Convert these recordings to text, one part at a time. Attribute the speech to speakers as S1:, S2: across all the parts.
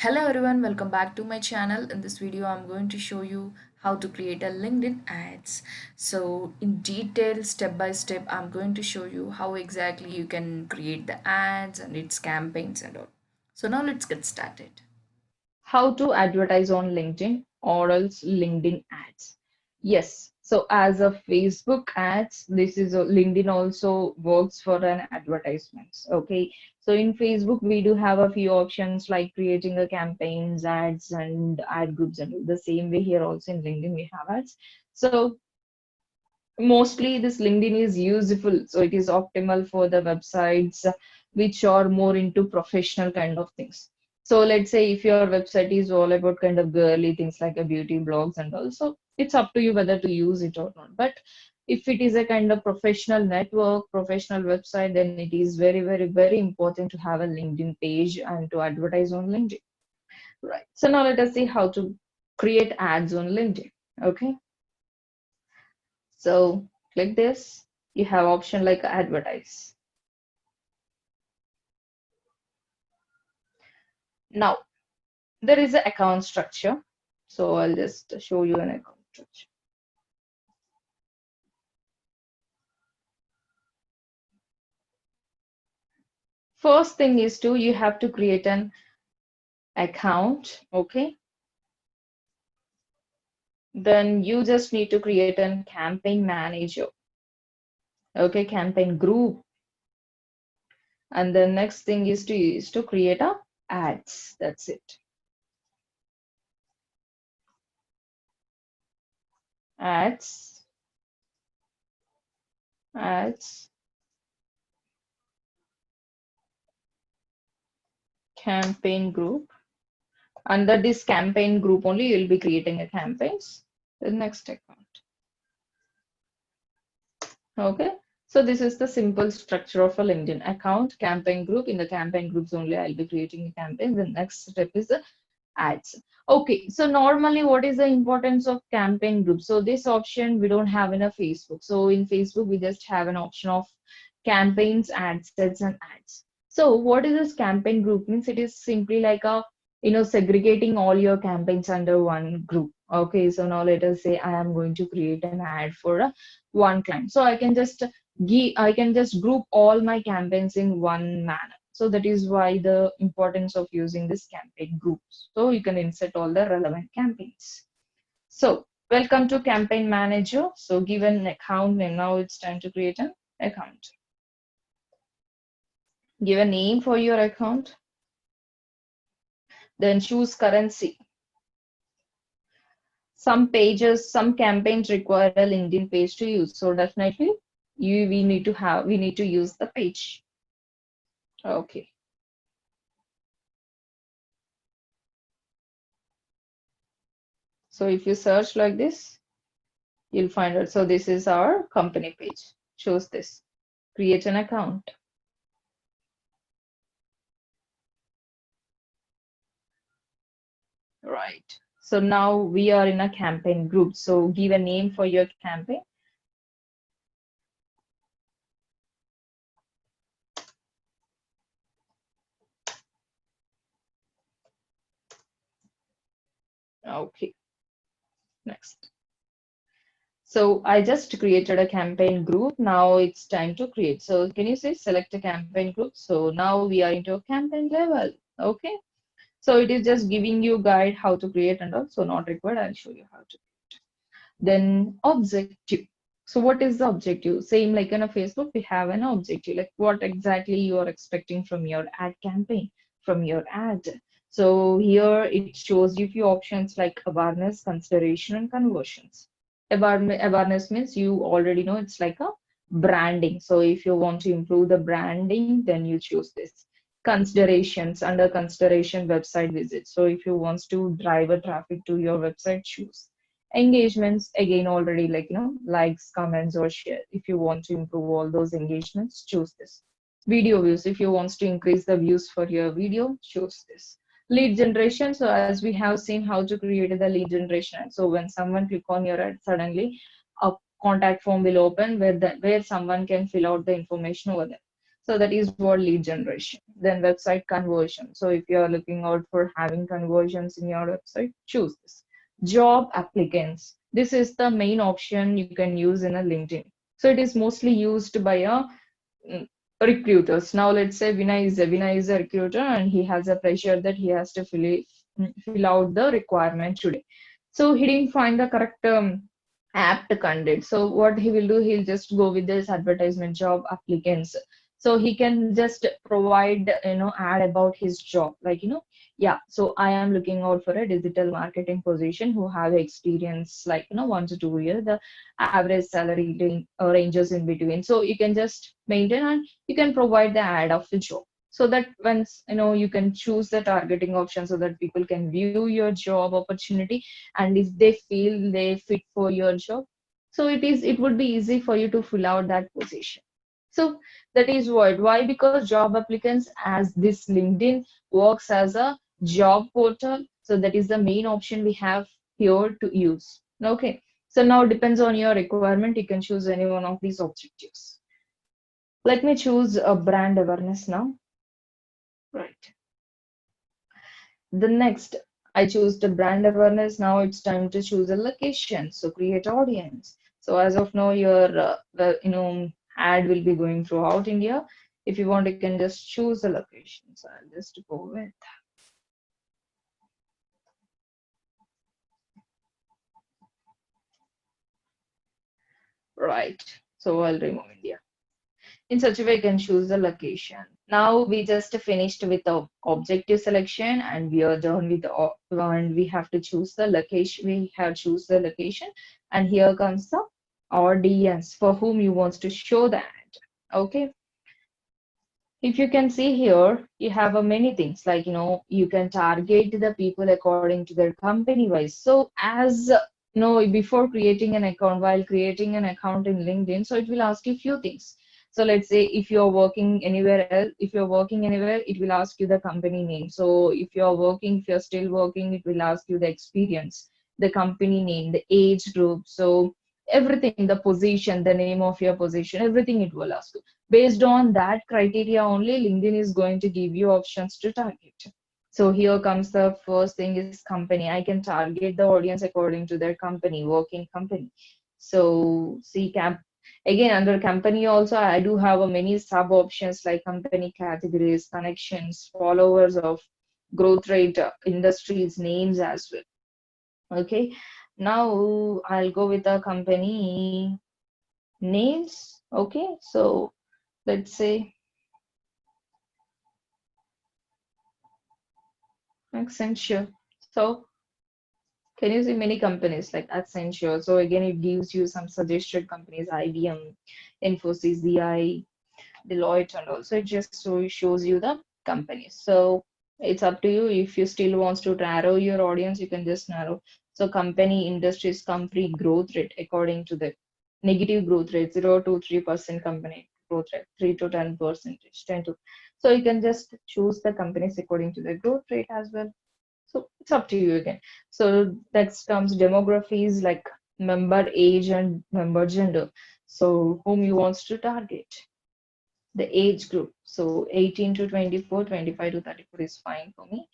S1: Hello everyone, welcome back to my channel. In this video, I'm going to show you how to create a LinkedIn ads. So in detail, step by step, I'm going to show you how exactly you can create the ads and its campaigns and all. So now let's get started.
S2: How to advertise on LinkedIn or else LinkedIn ads. Yes, so as a Facebook ads, this is a LinkedIn also works for an advertisements. Okay, so in Facebook we do have a few options like creating a campaigns, ads, and ad groups, and the same way here also in LinkedIn we have ads. So mostly this LinkedIn is useful, so it is optimal for the websites which are more into professional kind of things. So let's say if your website is all about kind of girly things like a beauty blogs and all, so it's up to you whether to use it or not. But if it is a kind of professional network, professional website, then it is very, very, very important to have a LinkedIn page and to advertise on LinkedIn. Right. So now let us see how to create ads on LinkedIn. Okay. So click this. You have option like advertise. Now there is an account structure. So I'll just show you an account structure. First thing is to you have to create an account. Okay. Then you just need to create a campaign manager. Okay, campaign group. And the next thing is to create a ads. That's it. Ads, ads, campaign group. Under this campaign group only, you'll be creating a campaigns. The next account. Okay. So this is the simple structure of a LinkedIn account, campaign group. In the campaign groups only, I'll be creating a campaign. The next step is the ads. Okay. So normally, what is the importance of campaign group? So this option we don't have in a Facebook. So in Facebook, we just have an option of campaigns, ads, sets, and ads. So what is this campaign group? Means it is simply like a segregating all your campaigns under one group. Okay, so now let us say I am going to create an ad for one client. So I can just group all my campaigns in one manner. So that is why the importance of using this campaign groups. So you can insert all the relevant campaigns. So welcome to Campaign Manager. So give an account name. Now it's time to create an account. Give a name for your account. Then choose currency. Some pages, some campaigns require a LinkedIn page to use. So definitely we need to use the page. Okay. So if you search like this, you'll find it. So this is our company page. Shows this. Create an account. Right. So now we are in a campaign group. So give a name for your campaign. Okay. Next. So I just created a campaign group. Now it's time to create. So can you say select a campaign group? So now we are into a campaign level. Okay. So it is just giving you guide how to create and also not required. I'll show you how to. Then objective. So what is the objective? Same like in a Facebook, we have an objective, like what exactly you are expecting from your ad campaign, from your ad. So here it shows you few options like awareness, consideration, and conversions. Awareness means you already know it's like a branding. So if you want to improve the branding, then you choose this. Considerations, under consideration, website visits. So if you want to drive a traffic to your website, choose engagements. Again, already like likes, comments, or share. If you want to improve all those engagements, choose this. Video views, if you want to increase the views for your video, choose this. Lead generation, so as we have seen how to create the lead generation, so when someone click on your ad, suddenly a contact form will open where someone can fill out the information over there. So that is what lead generation. Then website conversion. So if you are looking out for having conversions in your website, choose this. Job applicants. This is the main option you can use in a LinkedIn. So it is mostly used by a mm, recruiters. Now let's say Vinay is a recruiter and he has a pressure that he has to fill out the requirement today. So he didn't find the correct apt candidate. So what he will do, he'll just go with this advertisement job applicants. So he can just provide, ad about his job, like, yeah. So I am looking out for a digital marketing position who have experience like 1 to 2 years. The average salary ranges in between. So you can just maintain and you can provide the ad of the job. So that once you can choose the targeting option so that people can view your job opportunity, and if they feel they fit for your job, so it would be easy for you to fill out that position. So that is what. Why? Because job applicants, as this LinkedIn works as a job portal, so that is the main option we have here to use. Okay. So now depends on your requirement. You can choose any one of these objectives. Let me choose a brand awareness now. Right. The next, I choose the brand awareness. Now it's time to choose a location. So create audience. So as of now, your ad will be going throughout India. If you want, you can just choose a location. So I'll just go with right. So I'll remove India. In such a way, you can choose the location. Now we just finished with the objective selection and we are done with and we have to choose the location. We have choose the location, and here comes the audience for whom you want to show that. Okay. If you can see here, you have many things like, you can target the people according to their company wise. So as before creating an account, while creating an account in LinkedIn, so it will ask you few things. So let's say if you're working anywhere else, if you're working anywhere, it will ask you the company name. So if you're still working, it will ask you the experience, the company name, the age group. So everything, the position, the name of your position, everything it will ask you. Based on that criteria only, LinkedIn is going to give you options to target. So here comes the first thing is company. I can target the audience according to their company, working company. So see again under company also I do have a many sub options like company categories, connections, followers of growth rate, industries, names as well. Okay. Now I'll go with the company names. Okay. So let's say Accenture. So can you see many companies like Accenture? So again, it gives you some suggested companies, IBM, Infosys, DI, Deloitte, and also it just shows you the companies. So it's up to you. If you still wants to narrow your audience, you can just narrow. So company, industries, company growth rate according to the negative growth rate, 0 to 3% company growth rate, 3 to 10%, 10 to. So you can just choose the companies according to the growth rate as well. So it's up to you again. So next comes demographies like member age and member gender. So whom you wants to target, the age group. So 18 to 24, 25 to 34 is fine for me.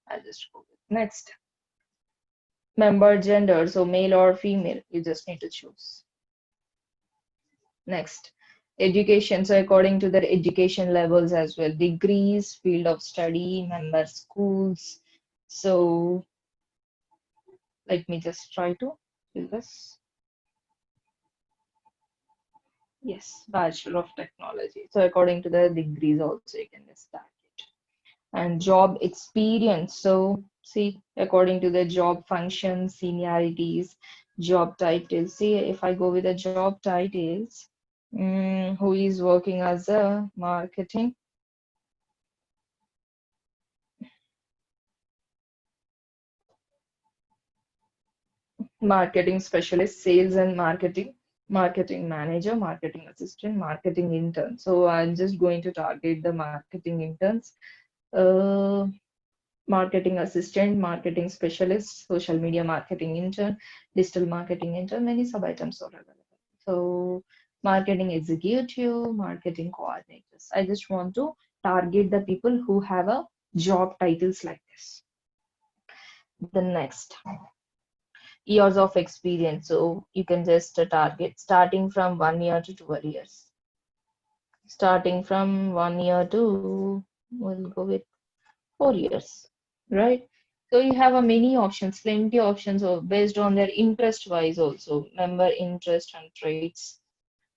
S2: I'll just go with next. Member gender, so male or female, you just need to choose. Next. Education, so according to their education levels as well, degrees, field of study, member schools. So let me just try to do this. Yes, Bachelor of Technology. So according to the degrees also you can just start it. And job experience. So see, according to the job functions, seniorities, job titles. See, if I go with the job titles, who is working as a marketing specialist, sales and marketing manager, marketing assistant, marketing intern. So I'm just going to target the marketing interns. Uh, Marketing assistant, marketing specialist, social media marketing intern, digital marketing intern, many sub items are available. So marketing executive, marketing coordinators. I just want to target the people who have a job titles like this. The next, years of experience. So you can just target starting from 1 year to 12 years. Starting from 1 year to, we'll go with 4 years, right? So you have a many options, plenty options based on their interest wise also, member interest and traits.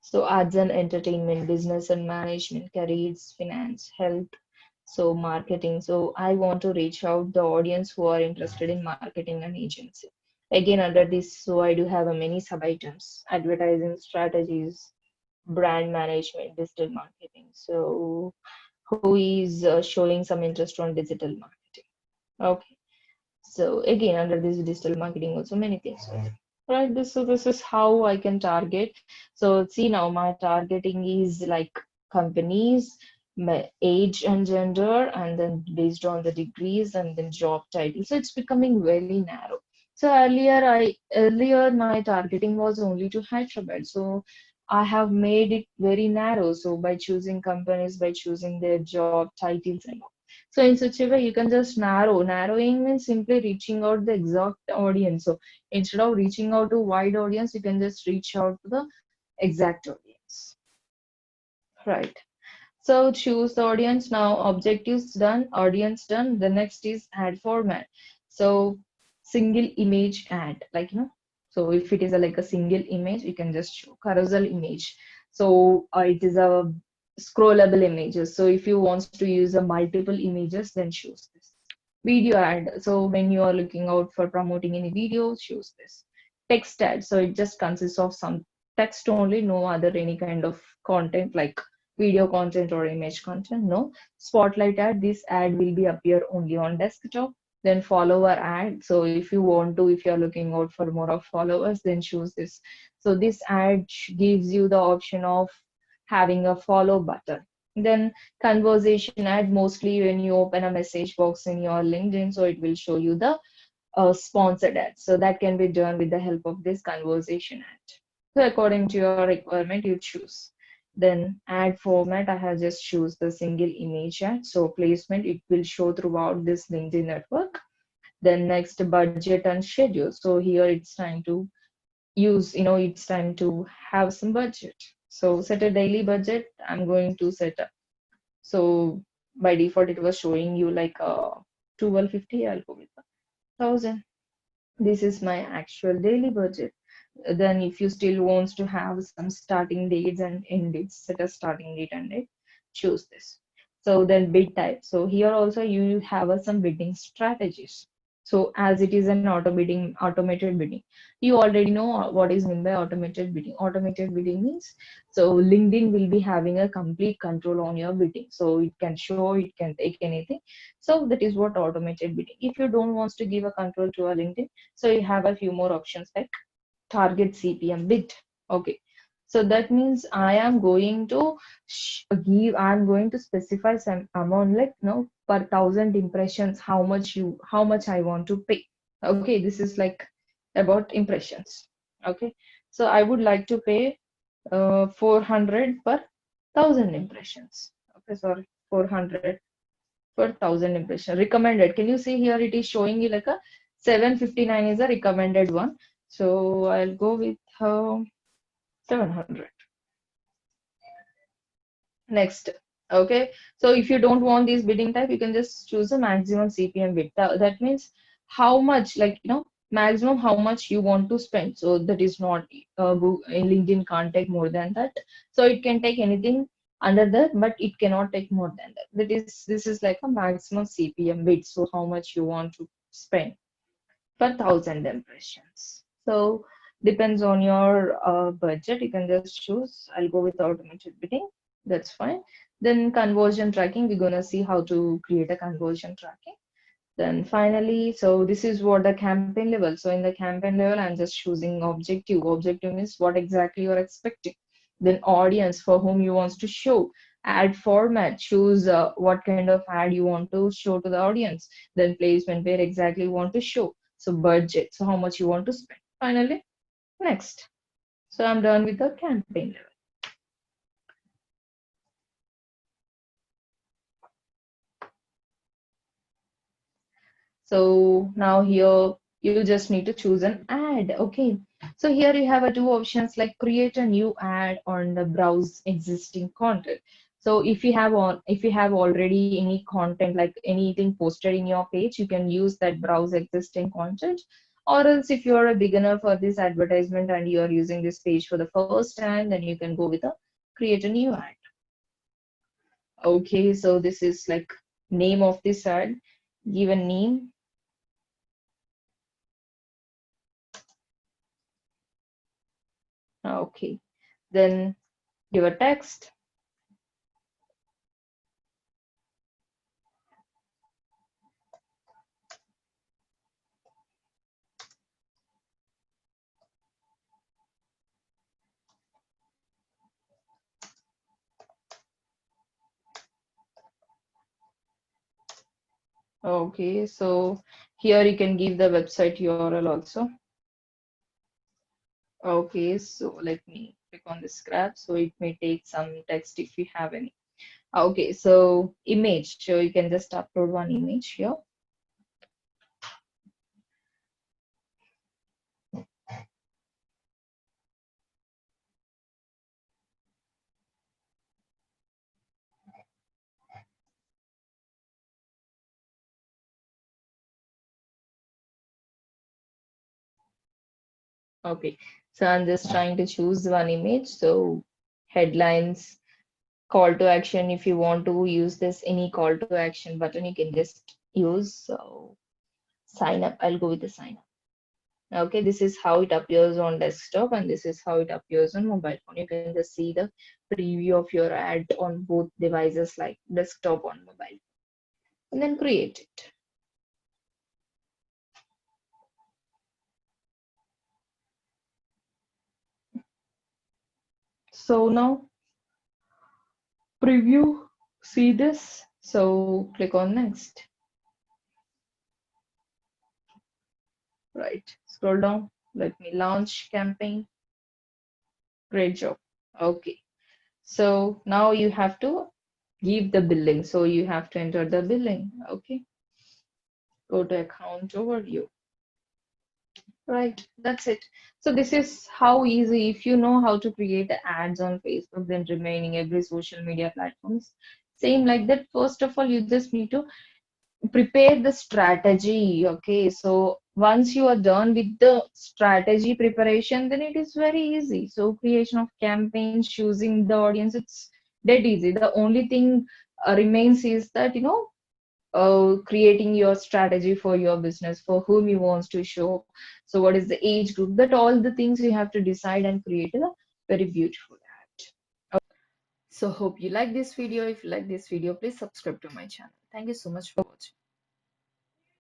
S2: So arts and entertainment, business and management, careers, finance, health, so marketing. So I want to reach out the audience who are interested in marketing and agency. Again, under this, so I do have a many sub items: advertising strategies, brand management, digital marketing. So who is showing some interest on digital marketing? Okay. So again, under this digital marketing, also many things. Right. This is how I can target. So see now my targeting is like companies, my age and gender, and then based on the degrees and then job title. So it's becoming very narrow. So earlier my targeting was only to Hyderabad. So I have made it very narrow. So by choosing companies, by choosing their job titles and all. So in such a way, you can just narrow. Narrowing means simply reaching out the exact audience. So instead of reaching out to wide audience, you can just reach out to the exact audience. Right. So choose the audience now. Objectives done, audience done. The next is ad format. So single image ad, like So if it is like a single image, you can just show carousel image. So it is a scrollable images. So if you want to use a multiple images, then choose this. Video ad. So when you are looking out for promoting any video, choose this. Text ad. So it just consists of some text only, no other any kind of content like video content or image content. No. Spotlight ad. This ad will be appear only on desktop. Then follower ad. So if you want to, if you're looking out for more of followers, then choose this. So this ad gives you the option of having a follow button. Then conversation ad, mostly when you open a message box in your LinkedIn, so it will show you the sponsored ad. So that can be done with the help of this conversation ad. So according to your requirement, you choose. Then ad format, I have just choose the single image ad. So placement, it will show throughout this LinkedIn network. Then next, budget and schedule. So here it's time to use, it's time to have some budget. So set a daily budget. I'm going to set up. So by default, it was showing you like 1250. I'll go with 1000. This is my actual daily budget. Then if you still wants to have some starting dates and end dates, set a starting date and date, choose this. So then bid type. So here also you have some bidding strategies. So as it is an automated bidding, you already know what is meant by automated bidding. Automated bidding means, so LinkedIn will be having a complete control on your bidding. So it can show, it can take anything. So that is what automated bidding. If you don't want to give a control to a LinkedIn, so you have a few more options like target CPM bid. Okay. So that means I'm going to specify some amount like per thousand impressions, how much I want to pay. Okay, this is like about impressions. Okay. So I would like to pay 400 per thousand impressions. Okay, sorry, 400 per thousand impression recommended. Can you see here it is showing you like a 759 is a recommended one. So I'll go with 700. Next. Okay, so if you don't want this bidding type, you can just choose a maximum CPM bid. That means how much, like maximum how much you want to spend. So that is not LinkedIn can't take more than that. So it can take anything under that, but it cannot take more than that. This is like a maximum CPM bid. So how much you want to spend per thousand impressions. So depends on your budget. You can just choose. I'll go with automated bidding. That's fine. Then conversion tracking. We're gonna see how to create a conversion tracking. Then finally, so this is what the campaign level. So in the campaign level, I'm just choosing objective. Objective means what exactly you're expecting. Then audience for whom you want to show. Ad format, choose what kind of ad you want to show to the audience. Then placement, where exactly you want to show. So budget, so how much you want to spend. Finally, next. So I'm done with the campaign level. So now here you just need to choose an ad. Okay. So here you have a two options like create a new ad on the browse existing content. So if you have already any content like anything posted in your page, you can use that browse existing content. Or else if you are a beginner for this advertisement and you are using this page for the first time, then you can go with a create a new ad. Okay, so this is like name of this ad. Give a name. Okay. Then give a text. Okay, so here you can give the website URL also. Okay, so let me click on the scrap. So it may take some text if you have any. Okay, so image. So you can just upload one image here. Okay, so I'm just trying to choose one image. So headlines, call to action. If you want to use this any call to action button, you can just use. So sign up. I'll go with the sign up. Okay, this is how it appears on desktop and this is how it appears on mobile phone. You can just see the preview of your ad on both devices like desktop or mobile and then create it. So now preview, see this. So click on next. Right, scroll down. Let me launch campaign. Great job. Okay, so now you have to give the billing. So you have to enter the billing. Okay, go to account overview. Right, that's it. So this is how easy, if you know how to create the ads on Facebook, then remaining every social media platforms. Same like that. First of all, you just need to prepare the strategy. Okay, so once you are done with the strategy preparation, then it is very easy. So creation of campaigns, choosing the audience, it's dead easy. The only thing remains is that creating your strategy for your business, for whom you want to show. So what is the age group? That all the things you have to decide and create a very beautiful ad. So hope you like this video. If you like this video, please subscribe to my channel. Thank you so much for watching.